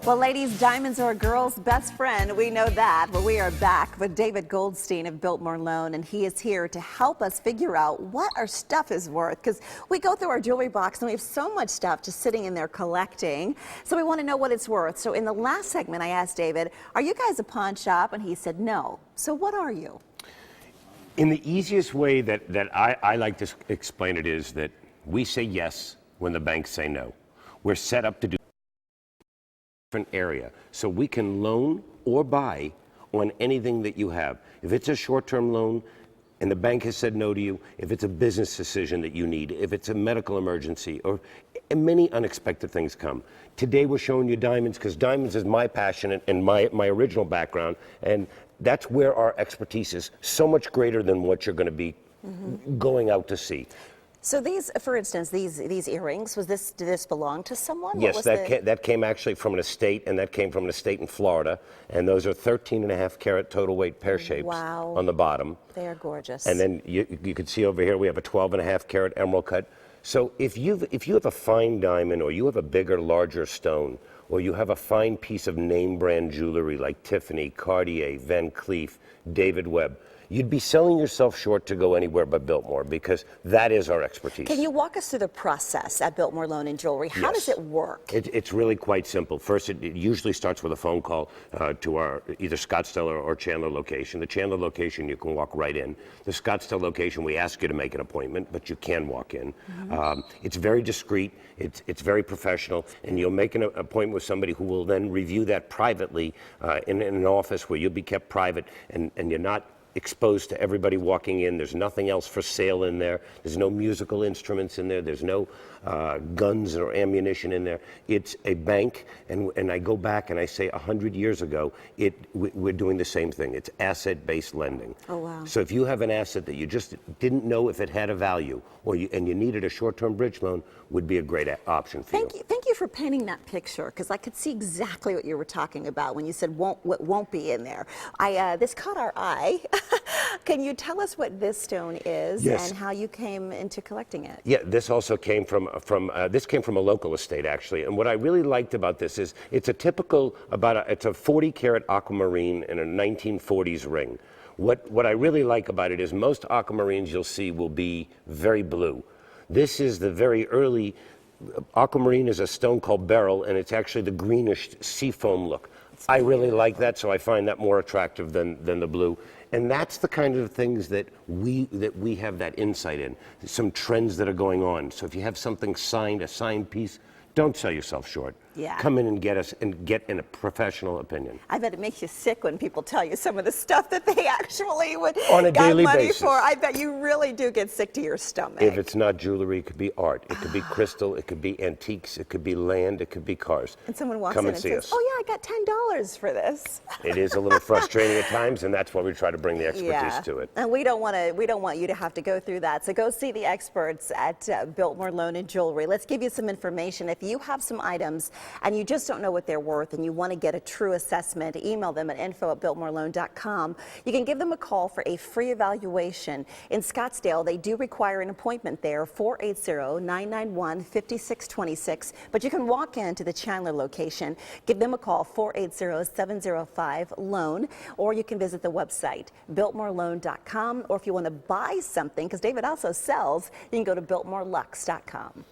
Well, ladies, diamonds are a girl's best friend. We know that. But we are back with David Goldstein of Biltmore Loan, and he is here to help us figure out what our stuff is worth. Because we go through our jewelry box and we have so much stuff just sitting in there collecting. So we want to know what it's worth. So in the last segment, I asked David, are you guys a pawn shop? And he said no. So what are you? In the easiest way that I like to explain it is that we say yes when the banks say no. We're set up to do area, so we can loan or buy on anything that you have. If it's a short-term loan and the bank has said no to you, if it's a business decision that you need, if it's a medical emergency, or many unexpected things come. Today we're showing you diamonds because diamonds is my passion and my original background, and that's where our expertise is so much greater than what you're going to be going out to see. So these, for instance, these earrings, did this belong to someone? Yes, that came actually from an estate, and that came from an estate in Florida. And those are 13.5 carat total weight pear shapes on the bottom. They are gorgeous. And then you can see over here we have a 12.5 carat emerald cut. So if you have a fine diamond, or you have a bigger, larger stone, or you have a fine piece of name brand jewelry like Tiffany, Cartier, Van Cleef, David Webb, you'd be selling yourself short to go anywhere but Biltmore, because that is our expertise. Can you walk us through the process at Biltmore Loan and Jewelry? How does it work? It's really quite simple. First, it usually starts with a phone call to our either Scottsdale or Chandler location. The Chandler location, you can walk right in. The Scottsdale location, we ask you to make an appointment, but you can walk in. It's very discreet. It's very professional, and you'll make an appointment with somebody who will then review that privately in an office where you'll be kept private, and you're not exposed to everybody walking in. There's nothing else for sale in there. There's no musical instruments in there. There's no guns or ammunition in there. It's a bank, and I go back and I say 100 years ago, we're doing the same thing. It's asset-based lending. Oh, wow. So if you have an asset that you just didn't know if it had a value, and you needed a short-term bridge loan, would be a great option for you. Thank you for painting that picture, because I could see exactly what you were talking about when you said what won't be in there. This caught our eye. Can you tell us what this stone is and how you came into collecting it? Yeah, this also came from a local estate, actually. And what I really liked about this is it's a typical it's a 40 carat aquamarine in a 1940s ring. What I really like about it is most aquamarines you'll see will be very blue. This is the very early aquamarine, is a stone called beryl, and it's actually the greenish seafoam look. I really like that, so I find that more attractive than the blue. And that's the kind of things that we have that insight in, some trends that are going on. So if you have something signed, a signed piece, don't sell yourself short. Yeah. Come in and get us and get in a professional opinion. I bet it makes you sick when people tell you some of the stuff that they actually would on a daily money basis. For. I bet you really do get sick to your stomach. If it's not jewelry, it could be art, it could be crystal, it could be antiques, it could be land, it could be cars. And someone walks in and says, "Oh yeah, I got $10 for this." It is a little frustrating at times, and that's why we try to bring the expertise to it. And we don't want you to have to go through that. So go see the experts at Biltmore Loan and Jewelry. Let's give you some information. If you have some items and you just don't know what they're worth and you want to get a true assessment, email them at info@biltmoreloan.com. You can give them a call for a free evaluation. In Scottsdale, they do require an appointment there, 480-991-5626. But you can walk into the Chandler location, give them a call, 480-705-LOAN, or you can visit the website, biltmoreloan.com. Or if you want to buy something, because David also sells, you can go to biltmorelux.com.